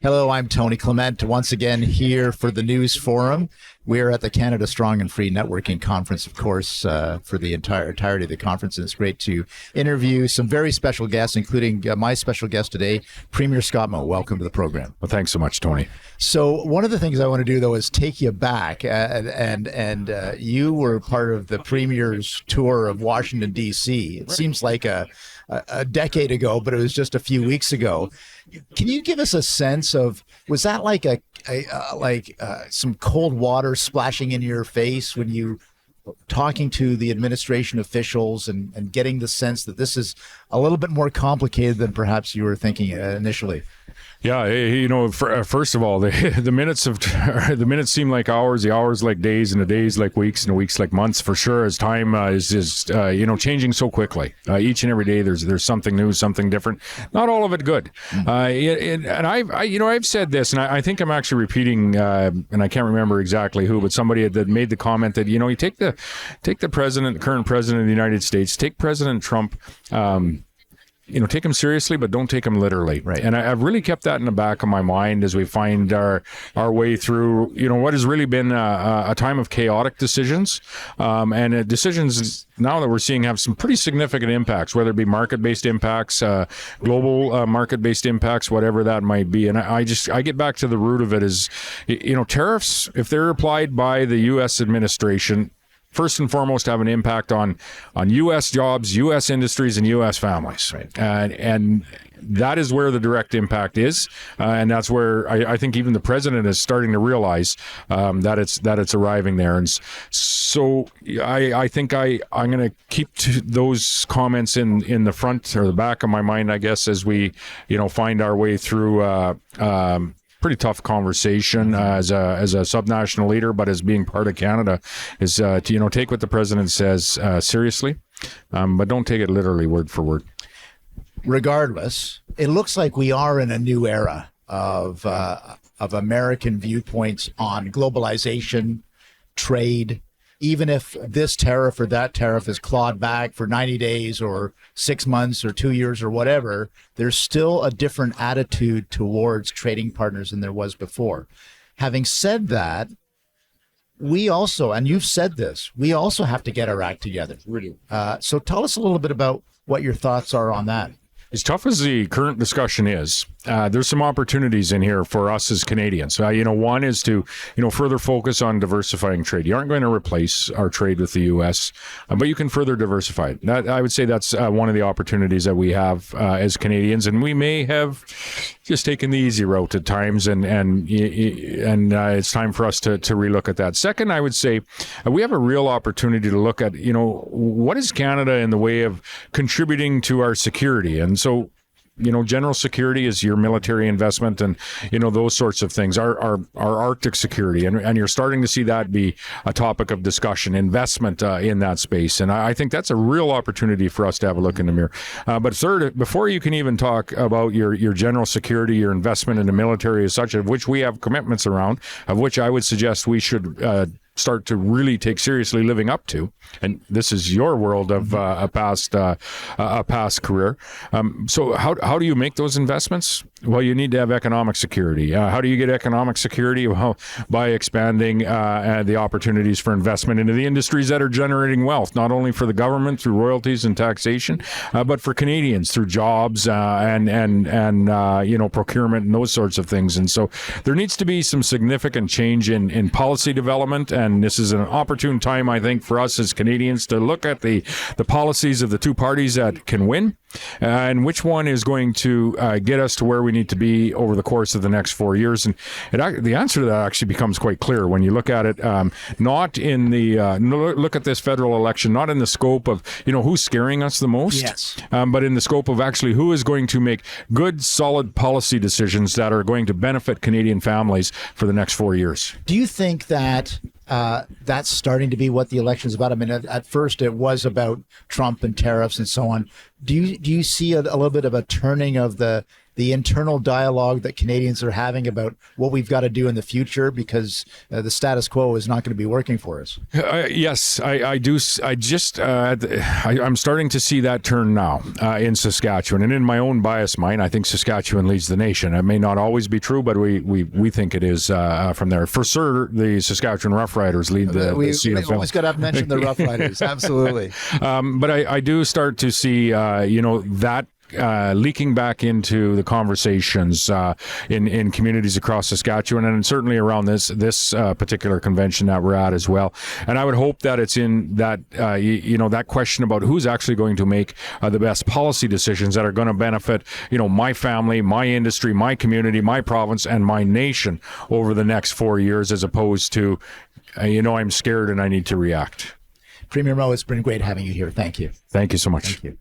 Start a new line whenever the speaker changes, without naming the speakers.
Hello, I'm Tony Clement, once again here for the News Forum. We're at the Canada Strong and Free Networking Conference, of course, for the entirety of the conference. And it's great to interview some very special guests, including my special guest today, Premier Scott Moe. Welcome to the program.
Well, thanks so much, Tony.
So one of the things I want to do, though, is take you back. You were part of the Premier's tour of Washington, D.C. It seems like a decade ago, but it was just a few weeks ago. Can you give us a sense of, was that like some cold water splashing in your face when you talking to the administration officials and getting the sense that this is a little bit more complicated than perhaps you were thinking initially?
Yeah, first of all, the minutes seem like hours, the hours like days, and the days like weeks, and the weeks like months. For sure, as time is changing so quickly. Each and every day, there's something new, something different. Not all of it good. And I've said this, and I think I'm actually repeating, and I can't remember exactly who, but somebody that made the comment that you take the president, the current president of the United States, take President Trump. Take him seriously, but don't take him literally.
Right.
And I've really kept that in the back of my mind as we find our way through, what has really been a time of chaotic decisions. And decisions now that we're seeing have some pretty significant impacts, whether it be market-based impacts, global market-based impacts, whatever that might be. And I get back to the root of it is, tariffs, if they're applied by the U.S. administration, first and foremost, have an impact on U.S. jobs, U.S. industries, and U.S. families.
Right.
And that is where the direct impact is. And that's where I think even the president is starting to realize that it's arriving there. And so I think I'm going to keep those comments in the front or the back of my mind, I guess, as we, find our way through pretty tough conversation as a subnational leader, but as being part of Canada, is to take what the president says seriously, but don't take it literally word for word.
Regardless, it looks like we are in a new era of American viewpoints on globalization, trade. Even if this tariff or that tariff is clawed back for 90 days or 6 months or 2 years or whatever, there's still a different attitude towards trading partners than there was before. Having said that, we also, and you've said this, we also have to get our act together.
Really.
So tell us a little bit about what your thoughts are on that.
As tough as the current discussion is, there's some opportunities in here for us as Canadians. One is to, further focus on diversifying trade. You aren't going to replace our trade with the U.S., but you can further diversify it. I would say that's one of the opportunities that we have as Canadians, and we may have just taken the easy route at times, and it's time for us to relook at that. Second, I would say we have a real opportunity to look at, what is Canada in the way of contributing to our security, and so. General security is your military investment and, those sorts of things, our Arctic security. And you're starting to see that be a topic of discussion, investment in that space. And I think that's a real opportunity for us to have a look in the mirror. But third, before you can even talk about your general security, your investment in the military as such, of which we have commitments around, of which I would suggest we should start to really take seriously living up to, and this is your world of a past career. So how do you make those investments? Well, you need to have economic security. How do you get economic security? Well, by expanding the opportunities for investment into the industries that are generating wealth, not only for the government through royalties and taxation, but for Canadians through jobs and procurement and those sorts of things. And so there needs to be some significant change in policy development. And this is an opportune time, I think, for us as Canadians to look at the policies of the two parties that can win and which one is going to get us to where we need to be over the course of the next 4 years. And the answer to that actually becomes quite clear when you look at it, not in the look at this federal election, not in the scope of who's scaring us the most,
yes,
but in the scope of actually who is going to make good, solid policy decisions that are going to benefit Canadian families for the next 4 years.
Do you think that that's starting to be what the election is about? I mean, at first it was about Trump and tariffs and so on. Do you see a little bit of a turning of the the internal dialogue that Canadians are having about what we've got to do in the future, because the status quo is not going to be working for us?
Yes, I do. I'm starting to see that turn now in Saskatchewan, and in my own biased mind, I think Saskatchewan leads the nation. It may not always be true, but we think it is from there. For sure, the Saskatchewan Roughriders lead the
We always got to mention the Roughriders, absolutely.
But I do start to see, that leaking back into the conversations in communities across Saskatchewan, and certainly around this particular convention that we're at as well. And I would hope that it's in that that question about who's actually going to make the best policy decisions that are going to benefit my family, my industry, my community, my province, and my nation over the next 4 years, as opposed to I'm scared and I need to react.
Premier Moe, it's been great having you here. Thank you.
Thank you so much.
Thank you.